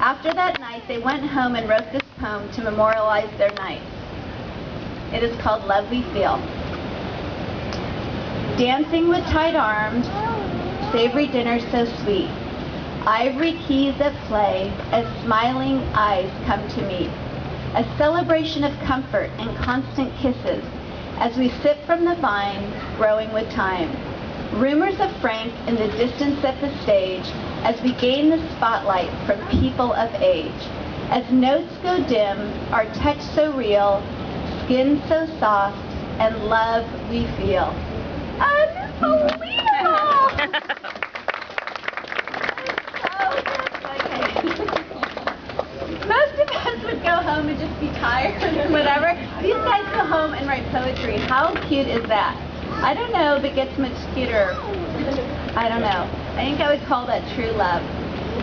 After that night, they went home and wrote this poem to memorialize their night. It is called Love We Feel. Dancing with tight arms, savory dinner so sweet, ivory keys at play as smiling eyes come to meet, a celebration of comfort and constant kisses as we sip from the vine growing with time. Rumors of Frank in the distance at the stage as we gain the spotlight from people of age. As notes go dim, our touch so real, skin so soft, and love we feel. Unbelievable! Most of us would go home and just be tired or whatever. These guys go home and write poetry. How cute is that? I don't know if it gets much cuter. I don't know. I think I would call that true love.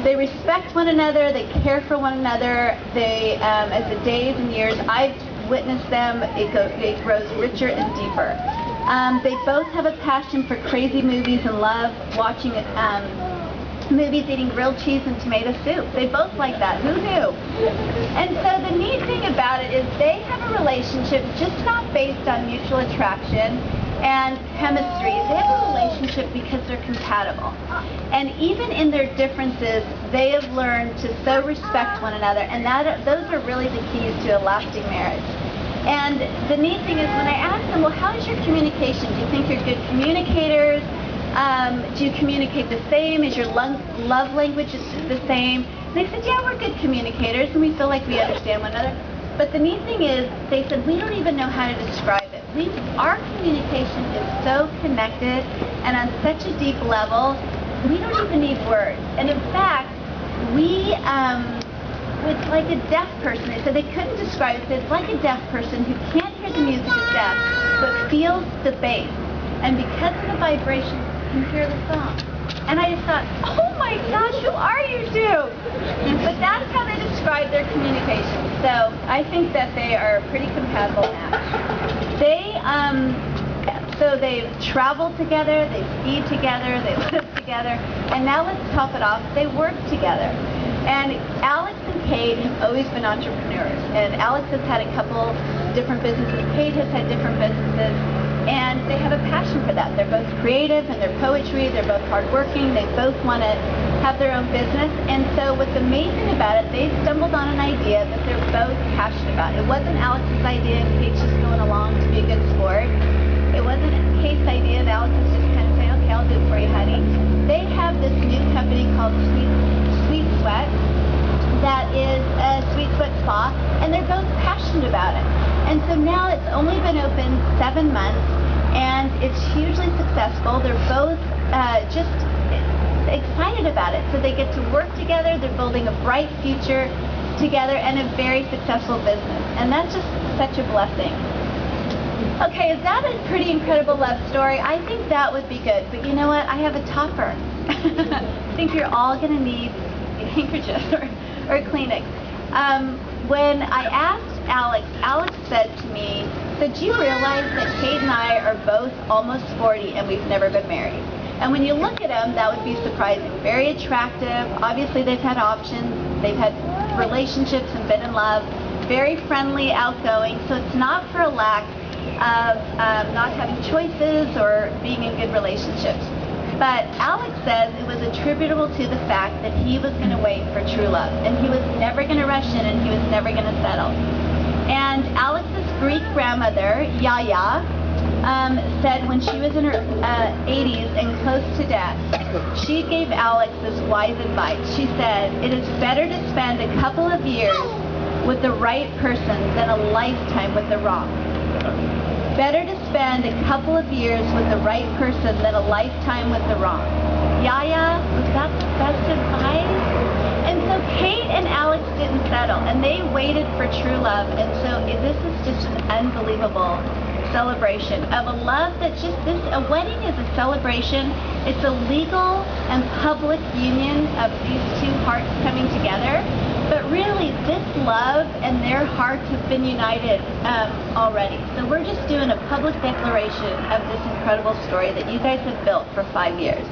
They respect one another. They care for one another. They, as the days and years, I've witnessed them, it grows richer and deeper. They both have a passion for crazy movies and love watching movies, eating grilled cheese and tomato soup. They both like that. Who knew? And so the neat thing about it is they have a relationship just not based on mutual attraction and chemistry. They have a relationship because they're compatible. And even in their differences, they have learned to so respect one another, and those are really the keys to a lasting marriage. And the neat thing is when I ask them, well, how is your communication? Do you think you're good communicators? Do you communicate the same? Is your love language the same? And they said, yeah, we're good communicators, and we feel like we understand one another. But the neat thing is, they said, we don't even know how to describe it. Our communication is so connected and on such a deep level, we don't even need words. And in fact, it's like a deaf person. They said they couldn't describe it. It's like a deaf person who can't hear the music of deaf, but feels the bass. And because of the vibration, can hear the song. And I just thought, oh my gosh, who are you two? But that's how they describe their communication. So I think that they are a pretty compatible match. So they've traveled together, they've skied together, they live together, and now let's top it off, they work together. And Alex and Kate have always been entrepreneurs, and Alex has had a couple different businesses, Kate has had different businesses, and they have a passion for that. They're both creative in their poetry, they're both hardworking, they both want to have their own business, and so what's amazing about it, they stumbled on an idea that they're both passionate about. It wasn't Alex's idea and Kate's just going along to be a good sport. It wasn't Kate's idea and Alex was just kind of saying, okay, I'll do it for you, honey. They have this new company called Sweet Sweat that is a sweet sweat spa, and they're both passionate about it. And so now it's only been open 7 months, and it's hugely successful. They're both just excited about it. So they get to work together, they're building a bright future together, and a very successful business. And that's just such a blessing. Okay, is that a pretty incredible love story? I think that would be good. But you know what? I have a topper. I think you're all going to need a handkerchief or Kleenex. When I asked Alex, Alex said to me, so do you realize that Kate and I are both almost 40 and we've never been married? And when you look at them, that would be surprising. Very attractive. Obviously, they've had options. They've had relationships and been in love. Very friendly, outgoing. So it's not for a lack of not having choices or being in good relationships. But Alex says it was attributable to the fact that he was going to wait for true love. And he was never going to rush in, and he was never going to settle. And Alex's Greek grandmother, Yaya, said when she was in her 80s and close to death, she gave Alex this wise advice. She said, it is better to spend a couple of years with the right person than a lifetime with the wrong. Better to spend a couple of years with the right person than a lifetime with the wrong. Yaya, was that the best advice? And so Kate and Alex didn't settle, and they waited for true love, and so this is just an unbelievable celebration of a love that a wedding is a celebration. It's a legal and public union of these two hearts coming together. But really, this love and their hearts have been united already. So we're just doing a public declaration of this incredible story that you guys have built for 5 years.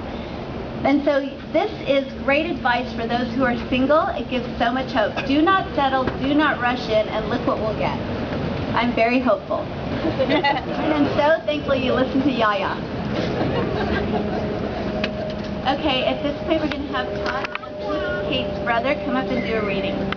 And so this is great advice for those who are single. It gives so much hope. Do not settle, do not rush in, and look what we'll get. I'm very hopeful. And I'm so thankful you listened to Yaya. Okay, at this point we're going to have Todd, Kate's brother, come up and do a reading.